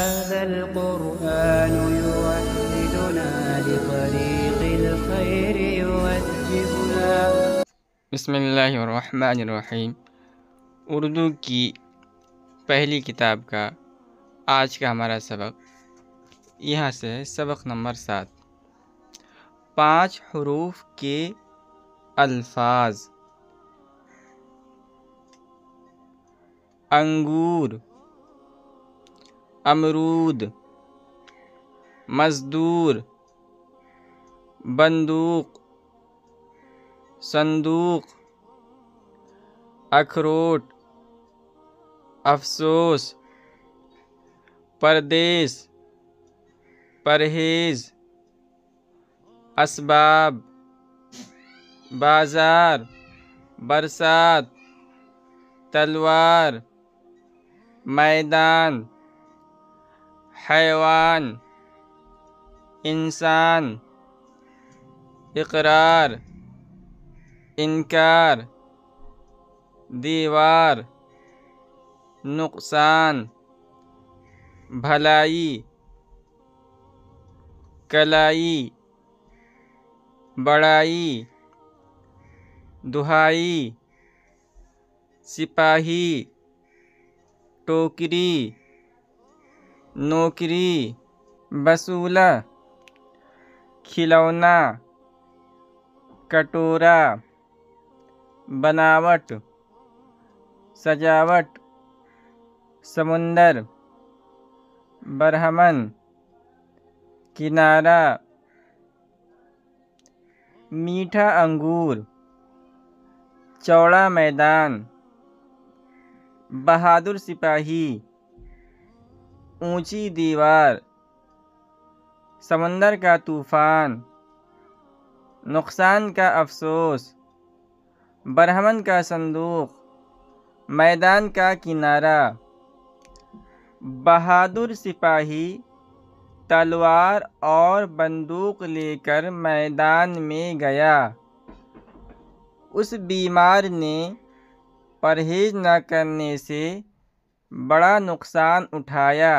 هذا القرآن يوحدنا لطريق الخير يوجهنا. بسم اللہ الرحمن الرحیم۔ اردو کی پہلی کتاب کا آج کا ہمارا سبق یہاں سے ہے، سبق نمبر 7، 5 حروف کے الفاظ۔ انگور، امرود، مزدور، بندوق، صندوق، اخروٹ، افسوس، پردیس، پرہیز، اسباب، بازار، برسات، تلوار، میدان، حیوان، انسان، اقرار، انکار، دیوار، نقصان، بھلائی، کلائی، بڑائی، دہائی، سپاہی، ٹوکری، نوکری، بسولہ، کھلونا، کٹورا، بناوٹ، سجاوٹ، سمندر، برہمن، کنارہ، میٹھا انگور، چوڑا میدان، بہادر سپاہی، اونچی دیوار، سمندر کا طوفان، نقصان کا افسوس، برہمن کا صندوق، میدان کا کنارہ۔ بہادر سپاہی تلوار اور بندوق لے کر میدان میں گیا۔ اس بیمار نے پرہیز نہ کرنے سے بڑا نقصان اٹھایا۔